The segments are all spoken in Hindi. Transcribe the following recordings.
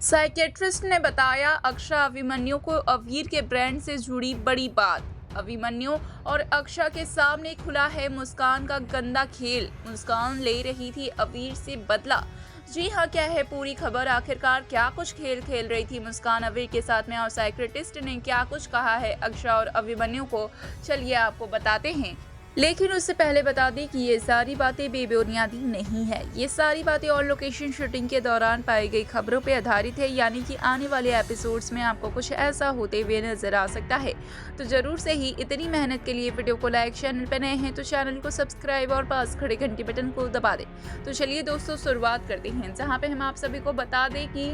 साइकियाट्रिस्ट ने बताया अक्षा अभिमन्यु को अवीर के ब्रांड से जुड़ी बड़ी बात। अभिमन्यु और अक्षा के सामने खुला है मुस्कान का गंदा खेल। मुस्कान ले रही थी अवीर से बदला। जी हाँ, क्या है पूरी खबर? आखिरकार क्या कुछ खेल खेल रही थी मुस्कान अवीर के साथ में और साइकियाट्रिस्ट ने क्या कुछ कहा है अक्षा और अभिमन्यु को, चलिए आपको बताते हैं। लेकिन उससे पहले बता दें कि ये सारी बातें बेबुनियादी नहीं है। ये सारी बातें और लोकेशन शूटिंग के दौरान पाई गई खबरों पर आधारित है, यानी कि आने वाले एपिसोड्स में आपको कुछ ऐसा होते हुए नजर आ सकता है। तो जरूर से ही इतनी मेहनत के लिए वीडियो को लाइक, चैनल पर नए हैं तो चैनल को सब्सक्राइब और पास खड़े घंटी बटन को दबा दें। तो चलिए दोस्तों, शुरुआत करते हैं, जहाँ पे हम आप सभी को बता दें कि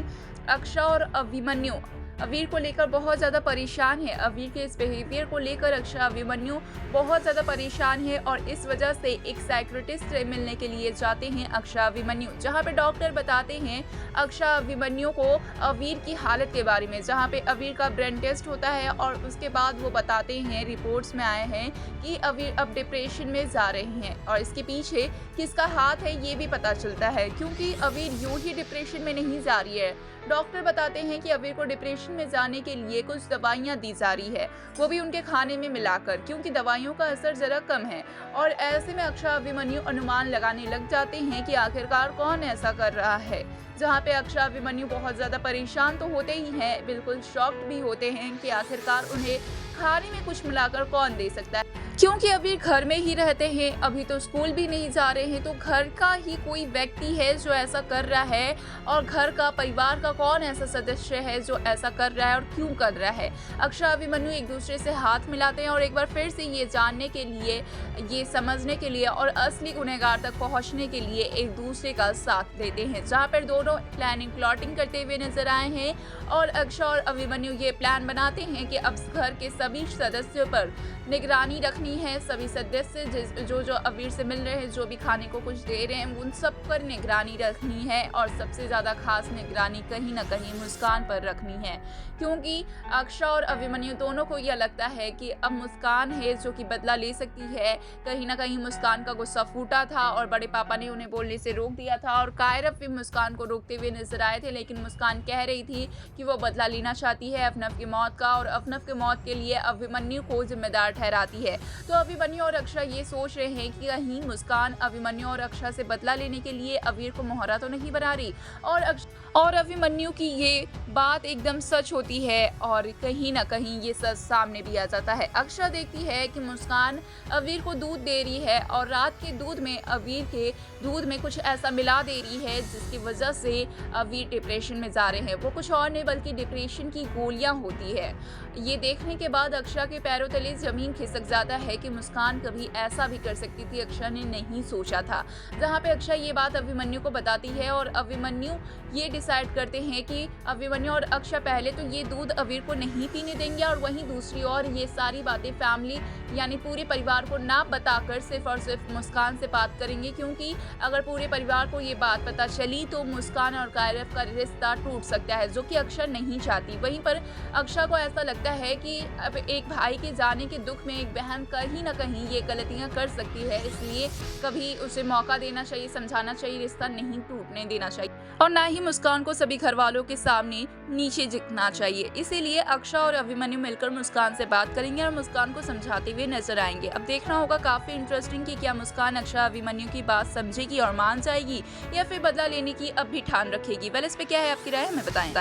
अक्षा और अभिमन्यु अवीर को लेकर बहुत ज़्यादा परेशान है। अवीर के इस बिहेवियर को लेकर अक्षा अभिमन्यु बहुत ज़्यादा परेशान है और इस वजह से एक साइकियाट्रिस्ट से मिलने के लिए जाते हैं अक्षा अभिमन्यु, जहां पे डॉक्टर बताते हैं अक्षा अभिमन्यु को अवीर की हालत के बारे में, जहां पे अवीर का ब्रेन टेस्ट होता है और उसके बाद वो बताते हैं, रिपोर्ट्स में आए हैं कि अवीर अब डिप्रेशन में जा रहे हैं और इसके पीछे किसका हाथ है ये भी पता चलता है, क्योंकि अवीर यूं ही डिप्रेशन में नहीं जा रही है। डॉक्टर बताते हैं कि अवीर को डिप्रेशन में जाने के लिए कुछ दवाइयां दी जा रही है, वो भी उनके खाने में मिलाकर, क्योंकि दवाइयों का असर जरा कम है। और ऐसे में अक्षा अभिमन्यु अनुमान लगाने लग जाते हैं कि आखिरकार कौन ऐसा कर रहा है। जहां पे अक्षा अभिमन्यु बहुत ज्यादा परेशान तो होते ही हैं, बिल्कुल शॉक्ड भी होते हैं कि आखिरकार उन्हें खाने में कुछ मिलाकर कौन दे सकता है, क्योंकि अभी घर में ही रहते हैं, अभी तो स्कूल भी नहीं जा रहे हैं। तो घर का ही कोई व्यक्ति है जो ऐसा कर रहा है और घर का परिवार का कौन ऐसा सदस्य है जो ऐसा कर रहा है और क्यों कर रहा है। अक्षा अभिमन्यु एक दूसरे से हाथ मिलाते हैं और एक बार फिर से ये जानने के लिए, ये समझने के लिए और असली गुनहगार तक पहुंचने के लिए एक दूसरे का साथ देते हैं, जहाँ पर दोनों प्लानिंग प्लॉटिंग करते हुए नजर आए हैं। और अक्षा और अभिमन्यु ये प्लान बनाते हैं कि अब घर के सभी सदस्यों पर निगरानी रखनी है। सभी सदस्य जो अवीर से मिल रहे हैं, जो भी खाने को कुछ दे रहे हैं, उन सब पर निगरानी रखनी है और सबसे ज़्यादा खास निगरानी कहीं ना कहीं मुस्कान पर रखनी है, क्योंकि अक्षा और अभिमन्यु दोनों को यह लगता है कि अब मुस्कान है जो कि बदला ले सकती है। कहीं ना कहीं मुस्कान का गुस्सा फूटा था और बड़े पापा ने उन्हें बोलने से रोक दिया था और कायरव भी मुस्कान को रोकते हुए नजर आए थे, लेकिन मुस्कान कह रही थी कि वो बदला लेना चाहती है अफनफ की मौत का और अफनफ की मौत के लिए अभिमन्यु को जिम्मेदार ठहराती है। तो अभिमन्यु और अक्षा ये सोच रहे हैं कि कहीं मुस्कान अभिमन्यु और अक्षा से बदला लेने के लिए अवीर को मोहरा तो नहीं बना रही और अभिमन्यु की ये बात एकदम सच होती है और कहीं ना कहीं ये सच सामने भी आ जाता है। अक्षा देखती है कि मुस्कान अवीर को दूध दे रही है और रात के दूध में अवीर के दूध में कुछ ऐसा मिला दे रही है जिसकी वजह से अवीर डिप्रेशन में जा रहे हैं। वो कुछ और नहीं बल्कि डिप्रेशन की गोलियां होती है। ये देखने के बाद अक्षा के पैरों तले जमीन खिसक जाता है कि मुस्कान कभी ऐसा भी कर सकती थी, अक्षा ने नहीं सोचा था। जहाँ पे अक्षा ये बात अभिमन्यु को बताती है और अभिमन्यु ये डिसाइड करते हैं कि अभिमन्यु और अक्षा पहले तो ये दूध अवीर को नहीं पीने देंगे और वहीं दूसरी ओर ये सारी बातें फैमिली यानी पूरे परिवार को ना बताकर सिर्फ और सिर्फ मुस्कान से बात करेंगे, क्योंकि अगर पूरे परिवार को ये बात पता चली तो मुस्कान और कायरव का रिश्ता टूट सकता है, जो कि अक्षा नहीं चाहती। वहीं पर अक्षा को ऐसा लगता है कि अब एक भाई के जाने के दुख में एक बहन कहीं ना कहीं ये गलतियां कर सकती है, इसलिए कभी उसे मौका देना चाहिए, समझाना चाहिए, रिश्ता नहीं टूटने देना चाहिए और ना ही मुस्कान को सभी घर वालों के सामने नीचे झुकना चाहिए। इसीलिए अक्षा और अभिमन्यु मिलकर मुस्कान से बात करेंगे और मुस्कान को समझाते हुए नजर आएंगे। अब देखना होगा काफी इंटरेस्टिंग कि क्या मुस्कान अक्षा अभिमन्यु की बात समझेगी और मान जाएगी या फिर बदला लेने की अब भी ठान रखेगी। वेल, इस पे क्या है आपकी राय, हमें बताएं।